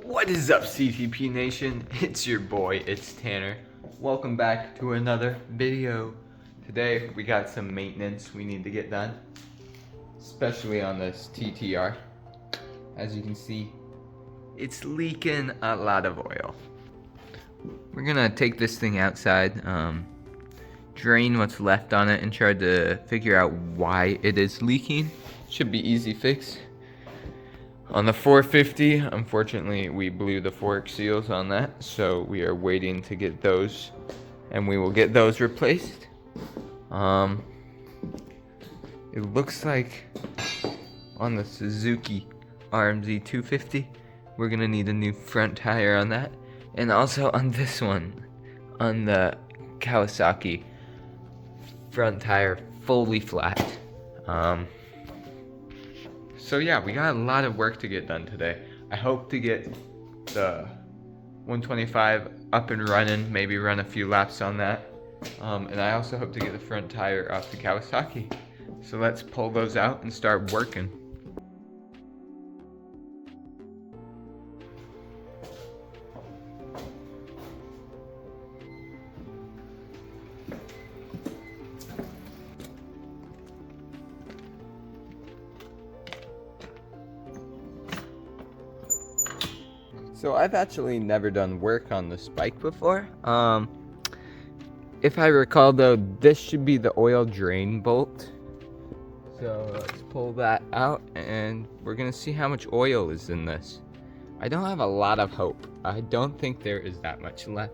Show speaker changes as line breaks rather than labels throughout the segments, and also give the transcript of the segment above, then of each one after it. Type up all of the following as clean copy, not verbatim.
What is up, CTP Nation? It's your boy, it's Tanner. Welcome back to another video. Today we got some maintenance we need to get done, especially on this TTR. As you can see, it's leaking a lot of oil. We're gonna take this thing outside, drain what's left on it, and try to figure out why it is leaking. Should be easy fix. On the 450, unfortunately, we blew the fork seals on that, so we are waiting to get those, and we will get those replaced. It looks like on the Suzuki RMZ 250, we're gonna need a new front tire on that, and also on this one, on the Kawasaki, front tire fully flat. So yeah, we got a lot of work to get done today. I hope to get the 125 up and running, maybe run a few laps on that. And I also hope to get the front tire off the Kawasaki. So let's pull those out and start working. So I've actually never done work on this bike before. If I recall though, this should be the oil drain bolt. So let's pull that out and we're gonna see how much oil is in this. I don't have a lot of hope. I don't think there is that much left.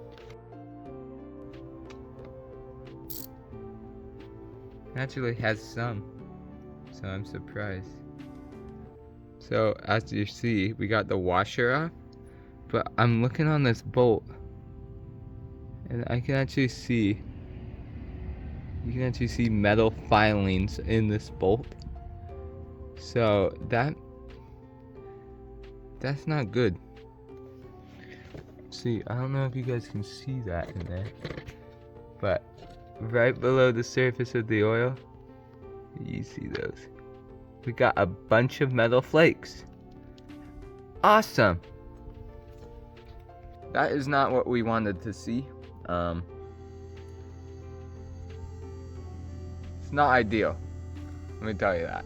It actually has some, so I'm surprised. So as you see, we got the washer off. But I'm looking on this bolt, and I can actually see, you can actually see metal filings in this bolt. So that's not good. See, I don't know if you guys can see that in there, but right below the surface of the oil, you see those. We got a bunch of metal flakes. Awesome. That is not what we wanted to see. It's not ideal. Let me tell you that.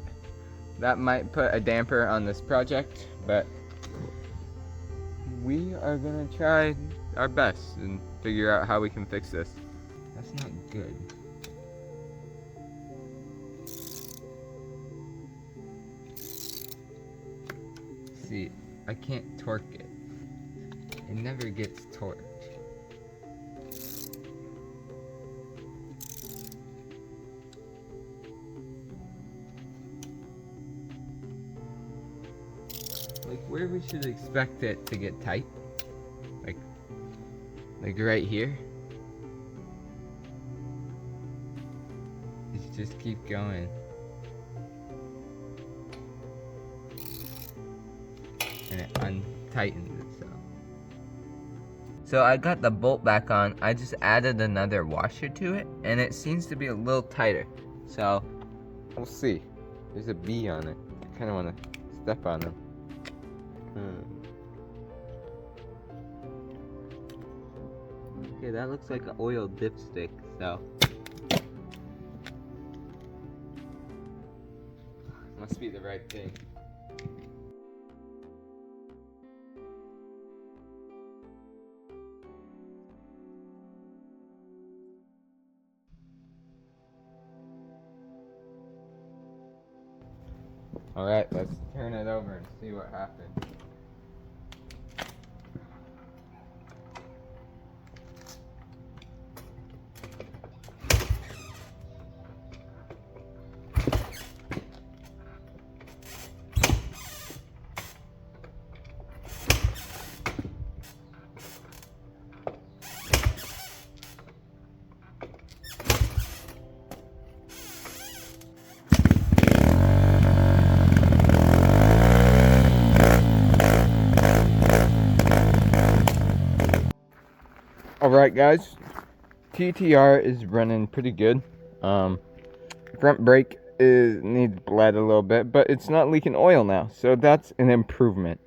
That might put a damper on this project, but we are gonna try our best and figure out how we can fix this. That's not good. See, I can't torque it. It never gets torqued. Like where we should expect it to get tight. Like right here. It's just keep going. And it untightens itself. So I got the bolt back on. I just added another washer to it, and it seems to be a little tighter. So we'll see. There's a bee on it. I kind of want to step on him. Okay, that looks like an oil dipstick. So must be the right thing. Alright, let's turn it over and see what happens. Alright guys, TTR is running pretty good. Front brake needs bled a little bit, but it's not leaking oil now, so that's an improvement.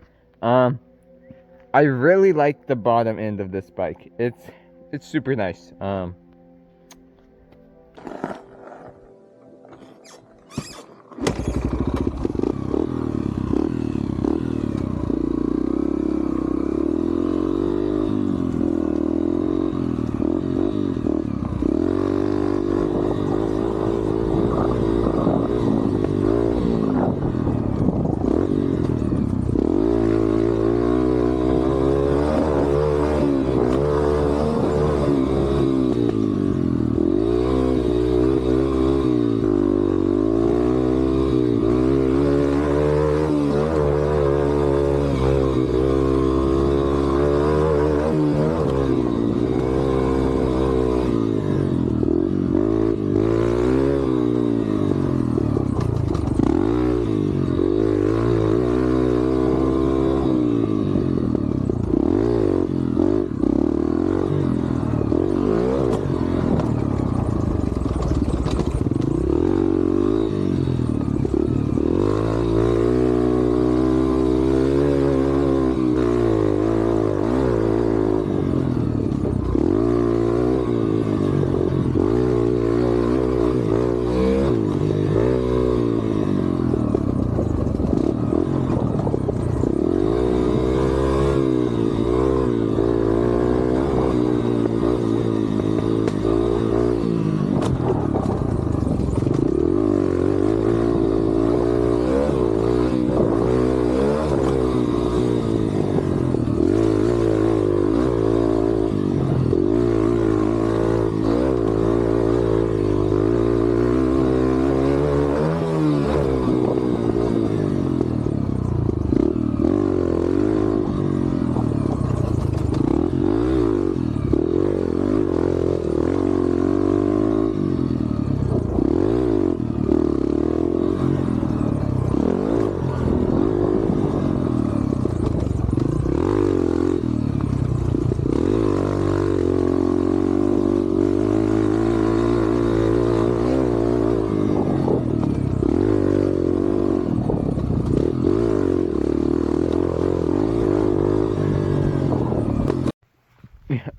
I really like the bottom end of this bike. It's super nice.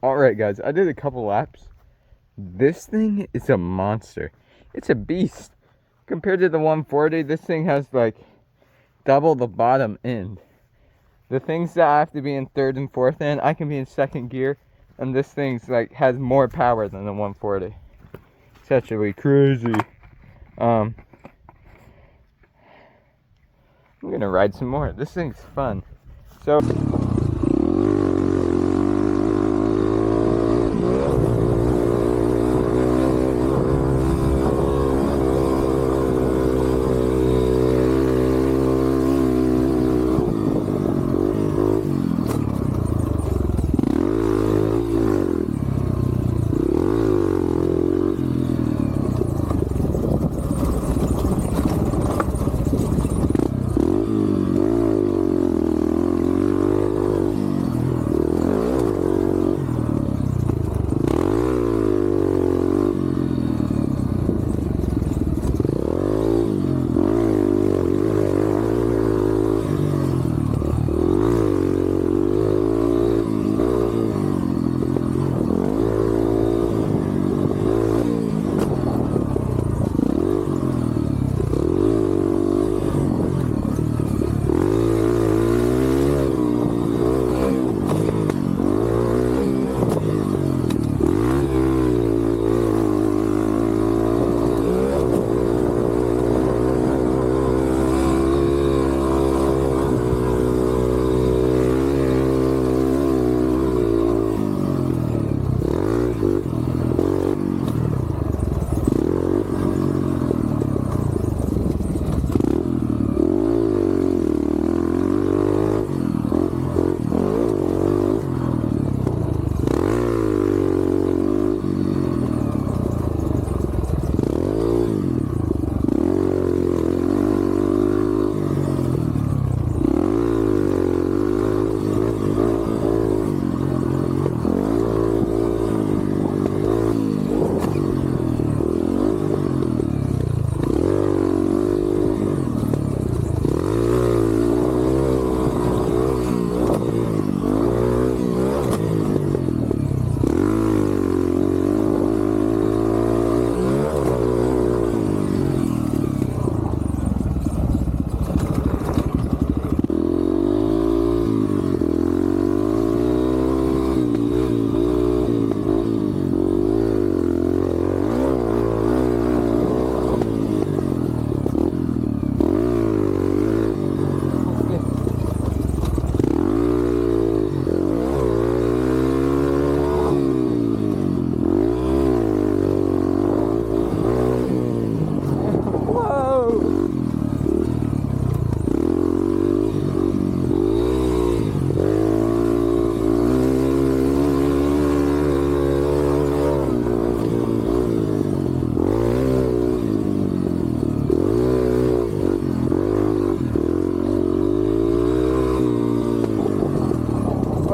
Alright guys, I did a couple laps. This thing is a monster. It's a beast. Compared to the 140, this thing has like double the bottom end. The things that I have to be in third and fourth end, I can be in second gear, and this thing's like has more power than the 140. It's actually crazy. I'm gonna ride some more. This thing's fun. So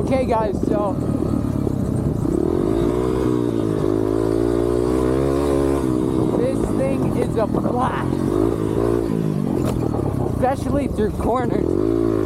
Okay guys, so this thing is a blast, especially through corners.